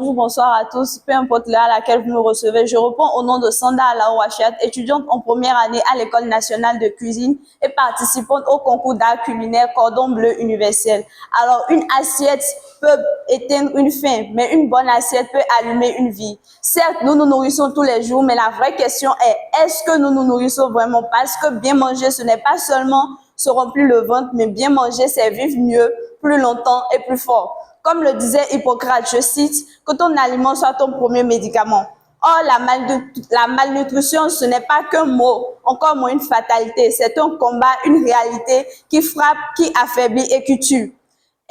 bonjour, bonsoir à tous, peu importe l'heure à laquelle vous me recevez. Je réponds au nom de Sanda Alaouachat, étudiante en première année à l'École nationale de cuisine et participante au concours d'art culinaire Cordon Bleu Universel. Alors, une assiette peut éteindre une faim, mais une bonne assiette peut allumer une vie. Certes, nous nous nourrissons tous les jours, mais la vraie question est, est-ce que nous nous nourrissons vraiment? Parce que bien manger, ce n'est pas seulement se remplir le ventre, mais bien manger, c'est vivre mieux, plus longtemps et plus fort. Comme le disait Hippocrate, je cite, que ton aliment soit ton premier médicament. Or, la malnutrition, ce n'est pas qu'un mot, encore moins une fatalité. C'est un combat, une réalité qui frappe, qui affaiblit et qui tue.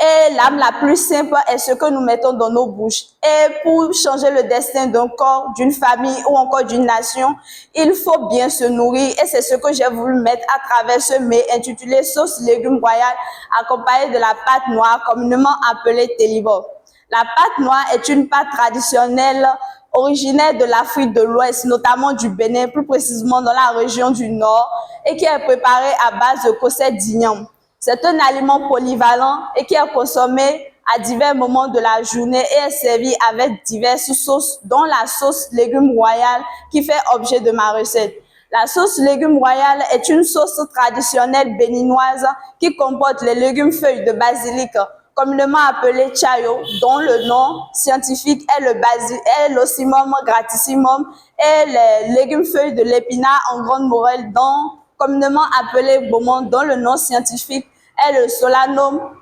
Et l'âme la plus simple est ce que nous mettons dans nos bouches. Et pour changer le destin d'un corps, d'une famille ou encore d'une nation, il faut bien se nourrir. Et c'est ce que j'ai voulu mettre à travers ce mets intitulé sauce légumes royales accompagné de la pâte noire communément appelée télibo. La pâte noire est une pâte traditionnelle originaire de l'Afrique de l'Ouest, notamment du Bénin, plus précisément dans la région du Nord, et qui est préparée à base de cosset d'igname. C'est un aliment polyvalent et qui est consommé à divers moments de la journée et est servi avec diverses sauces, dont la sauce légumes royale qui fait objet de ma recette. La sauce légumes royale est une sauce traditionnelle béninoise qui comporte les légumes feuilles de basilic, communément appelé chayo, dont le nom scientifique est l'Ocimum gratissimum, et les légumes feuilles de l'épinard en grande morelle, communément appelé beaumont, dont le nom scientifique est le Solanum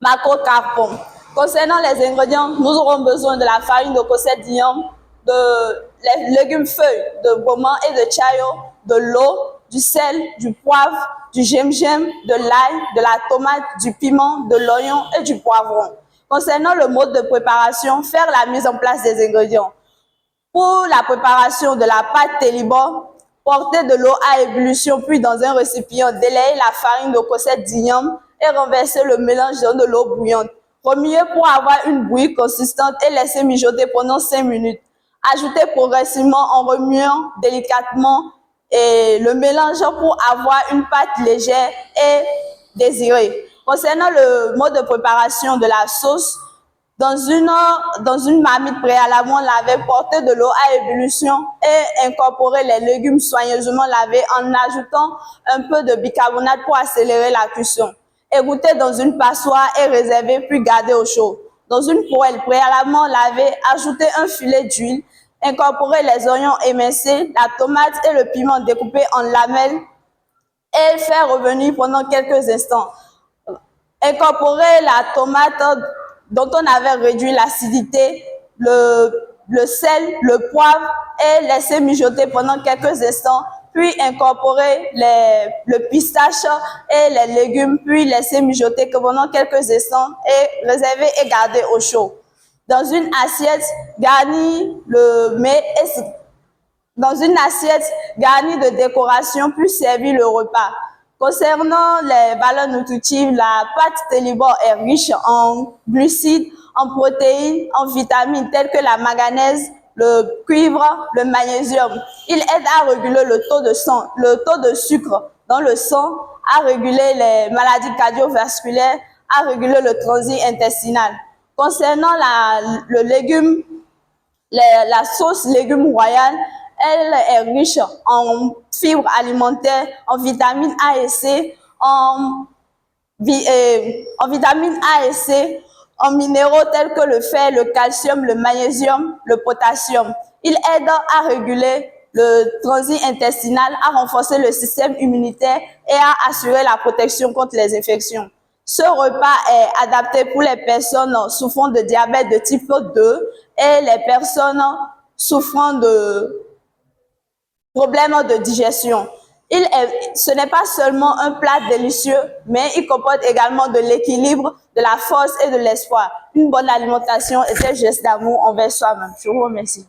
macrocarpum. Concernant les ingrédients, nous aurons besoin de la farine de cosset d'igname, les légumes feuilles de beaumont et de chayo, de l'eau, du sel, du poivre, du gingembre, de l'ail, de la tomate, du piment, de l'oignon et du poivron. Concernant le mode de préparation, faire la mise en place des ingrédients. Pour la préparation de la pâte télibo, porter de l'eau à ébullition, puis dans un récipient, délayer la farine de cosset d'igname et renverser le mélange dans de l'eau bouillante. Remuer pour avoir une bouillie consistante et laisser mijoter pendant 5 minutes. Ajouter progressivement en remuant délicatement et le mélange pour avoir une pâte légère et désirée. Concernant le mode de préparation de la sauce, dans une marmite préalablement lavée, porter de l'eau à ébullition et incorporer les légumes soigneusement lavés en ajoutant un peu de bicarbonate pour accélérer la cuisson. Égoutter dans une passoire et réserver puis garder au chaud. Dans une poêle préalablement lavée, ajouter un filet d'huile, incorporer les oignons émincés, la tomate et le piment découpés en lamelles et faire revenir pendant quelques instants. Incorporer la tomate dont on avait réduit l'acidité, le sel, le poivre et laisser mijoter pendant quelques instants, puis incorporer le pistache et les légumes, puis laisser mijoter pendant quelques instants et réserver et garder au chaud. Dans une assiette, garnir le mets dans une assiette garnie de décoration, puis servir le repas. Concernant les valeurs nutritives, la pâte télibo est riche en glucides, en protéines, en vitamines telles que la manganèse, le cuivre, le magnésium. Il aide à réguler le taux de sucre dans le sang, à réguler les maladies cardiovasculaires, à réguler le transit intestinal. Concernant la sauce légumes royale, elle est riche en fibres alimentaires, en vitamines A et C, en vitamines A et C, en minéraux tels que le fer, le calcium, le magnésium, le potassium. Il aide à réguler le transit intestinal, à renforcer le système immunitaire et à assurer la protection contre les infections. Ce repas est adapté pour les personnes souffrant de diabète de type 2 et les personnes souffrant de problèmes de digestion. Ce n'est pas seulement un plat délicieux, mais il comporte également de l'équilibre, de la force et de l'espoir. Une bonne alimentation est un geste d'amour envers soi-même. Je vous remercie.